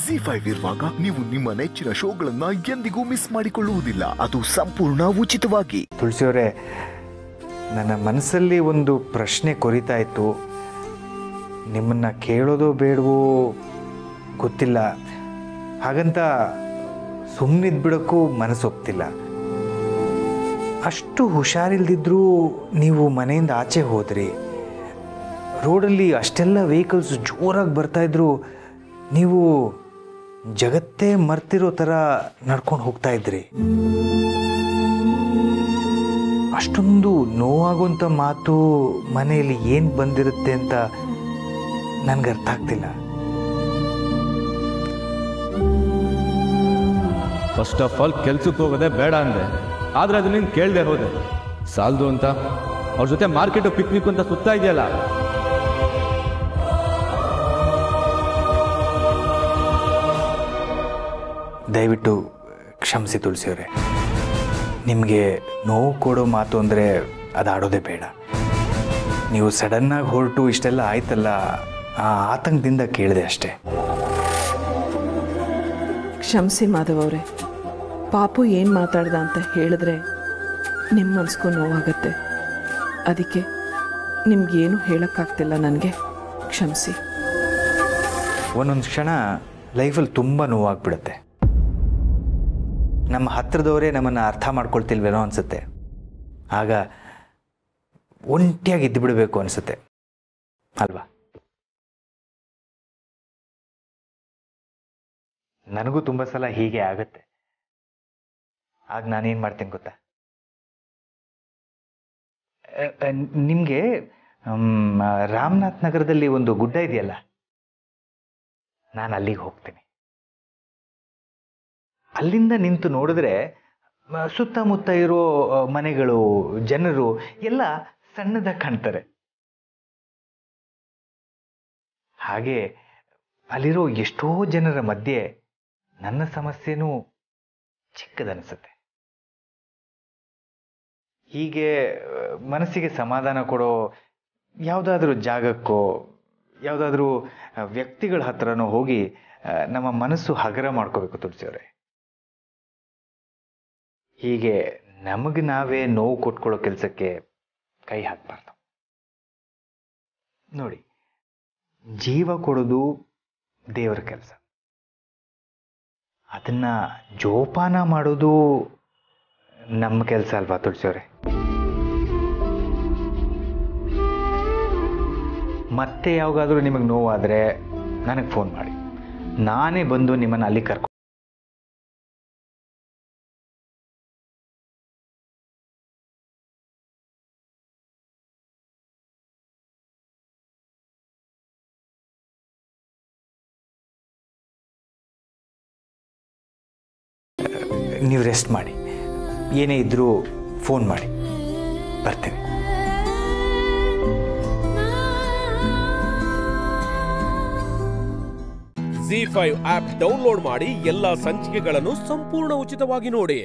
ZEE5 ಇರುವಾಗ ನೀವು ನಿಮ್ಮ ನೆಚ್ಚಿನ ಶೋಗಳನ್ನ ಎಂದಿಗೂ ಮಿಸ್ ಮಾಡಿಕೊಳ್ಳುವುದಿಲ್ಲ. ಅದು ಸಂಪೂರ್ಣ ಉಚಿತವಾಗಿ. ತುಳಸಿಯವರೇ, ನನ್ನ ಮನಸ್ಸಲ್ಲಿ ಒಂದು ಪ್ರಶ್ನೆ ಕೊರಿತಾ ಇತ್ತು. ನಿಮ್ಮನ್ನು ಕೇಳೋದೋ ಬೇಡವೋ ಗೊತ್ತಿಲ್ಲ. ಹಾಗಂತ ಸುಮ್ಮನಿದ್ಬಿಡೋಕ್ಕೂ ಮನಸ್ಸೊಪ್ತಿಲ್ಲ. ಅಷ್ಟು ಹುಷಾರಿಲ್ದಿದ್ರೂ ನೀವು ಮನೆಯಿಂದ ಆಚೆ ಹೋದ್ರಿ. ರೋಡಲ್ಲಿ ಅಷ್ಟೆಲ್ಲ ವೆಹಿಕಲ್ಸ್ ಜೋರಾಗಿ ಬರ್ತಾಯಿದ್ರು. ನೀವು ಜಗತ್ತೇ ಮರ್ತಿರೋ ಥರ ನಡ್ಕೊಂಡು ಹೋಗ್ತಾ ಇದ್ರಿ. ಅಷ್ಟೊಂದು ನೋವಾಗುವಂಥ ಮಾತು ಮನೆಯಲ್ಲಿ ಏನು ಬಂದಿರುತ್ತೆ ಅಂತ ನನಗೆ ಅರ್ಥ ಆಗ್ತಿಲ್ಲ. ಫಸ್ಟ್ ಆಫ್ ಆಲ್ ಕೆಲ್ಸಕ್ಕೆ ಹೋಗೋದೇ ಬೇಡ ಅಂದೆ, ಆದರೆ ಅದು ನೀನು ಕೇಳದೆ ಹೋದೆ. ಸಾಲದು ಅಂತ ಅವ್ರ ಜೊತೆ ಮಾರ್ಕೆಟು ಪಿಕ್ನಿಕ್ ಅಂತ ಸುತ್ತಾ ಇದೆಯಲ್ಲ. ದಯವಿಟ್ಟು ಕ್ಷಮಿಸಿ ತುಳಸಿಯವರೇ. ನಿಮಗೆ ನೋವು ಕೊಡೋ ಮಾತು ಅಂದರೆ ಅದು ಆಡೋದೇ ಬೇಡ. ನೀವು ಸಡನ್ನಾಗಿ ಹೊರಟು ಇಷ್ಟೆಲ್ಲ ಆಯ್ತಲ್ಲ, ಆ ಆತಂಕದಿಂದ ಕೇಳಿದೆ ಅಷ್ಟೇ. ಕ್ಷಮಿಸಿ ಮಾಧವ್ ಅವರೇ. ಪಾಪು ಏನು ಮಾತಾಡ್ದ ಅಂತ ಹೇಳಿದ್ರೆ ನಿಮ್ಮ ಮನಸ್ಗೂ ನೋವಾಗತ್ತೆ. ಅದಕ್ಕೆ ನಿಮ್ಗೇನು ಹೇಳೋಕ್ಕಾಗ್ತಿಲ್ಲ ನನಗೆ. ಕ್ಷಮಿಸಿ. ಒಂದೊಂದು ಕ್ಷಣ ಲೈಫಲ್ಲಿ ತುಂಬ ನೋವಾಗ್ಬಿಡುತ್ತೆ. ನಮ್ಮ ಹತ್ತಿರದವರೇ ನಮ್ಮನ್ನು ಅರ್ಥ ಮಾಡ್ಕೊಳ್ತಿಲ್ವೇನೋ ಅನಿಸುತ್ತೆ. ಆಗ ಒಂಟಿಯಾಗಿ ಇದ್ದು ಬಿಡಬೇಕು ಅನಿಸುತ್ತೆ ಅಲ್ವಾ? ನನಗೂ ತುಂಬ ಸಲ ಹೀಗೆ ಆಗುತ್ತೆ. ಆಗ ನಾನೇನು ಮಾಡ್ತೀನಿ ಗೊತ್ತಾ? ನಿಮಗೆ ರಾಮನಾಥ್ ನಗರದಲ್ಲಿ ಒಂದು ಗುಡ್ಡ ಇದೆಯಲ್ಲ, ನಾನು ಅಲ್ಲಿಗೆ ಹೋಗ್ತೀನಿ. ಅಲ್ಲಿಂದ ನಿಂತು ನೋಡಿದ್ರೆ ಸುತ್ತಮುತ್ತ ಇರೋ ಮನೆಗಳು, ಜನರು ಎಲ್ಲ ಸಣ್ಣದಾಗಿ ಕಾಣ್ತಾರೆ. ಹಾಗೆ ಅಲ್ಲಿರೋ ಎಷ್ಟೋ ಜನರ ಮಧ್ಯೆ ನನ್ನ ಸಮಸ್ಯೆನೂ ಚಿಕ್ಕದನಿಸುತ್ತೆ. ಹೀಗೆ ಮನಸ್ಸಿಗೆ ಸಮಾಧಾನ ಕೊಡೋ ಯಾವುದಾದ್ರೂ ಜಾಗಕ್ಕೋ ಯಾವುದಾದ್ರೂ ವ್ಯಕ್ತಿಗಳ ಹತ್ರನೋ ಹೋಗಿ ನಮ್ಮ ಮನಸ್ಸು ಹಗರ ಮಾಡ್ಕೋಬೇಕು ತುಳಸಿಯವರೇ. ಹೀಗೆ ನಮಗೆ ನಾವೇ ನೋವು ಕೊಟ್ಕೊಳ್ಳೋ ಕೆಲಸಕ್ಕೆ ಕೈ ಹಾಕಬಾರ್ದು. ನೋಡಿ, ಜೀವ ಕೊಡೋದು ದೇವರ ಕೆಲಸ. ಅದನ್ನ ಜೋಪಾನ ಮಾಡೋದು ನಮ್ಮ ಕೆಲಸ ಅಲ್ವಾ ತುಳಸಿಯವರೇ? ಮತ್ತೆ ಯಾವಾಗಾದರೂ ನಿಮಗೆ ನೋವಾದರೆ ನನಗೆ ಫೋನ್ ಮಾಡಿ, ನಾನೇ ಬಂದು ನಿಮ್ಮನ್ನು ಅಲ್ಲಿ ಕರ್ಕೊಂಡು. ನೀವು ರೆಸ್ಟ್ ಮಾಡಿ, ಏನೇ ಇದ್ದರೂ ಫೋನ್ ಮಾಡಿ, ಬರ್ತೀನಿ. ZEE5 ಆಪ್ ಡೌನ್ಲೋಡ್ ಮಾಡಿ ಎಲ್ಲಾ ಸಂಚಿಕೆಗಳನ್ನು ಸಂಪೂರ್ಣ ಉಚಿತವಾಗಿ ನೋಡಿ.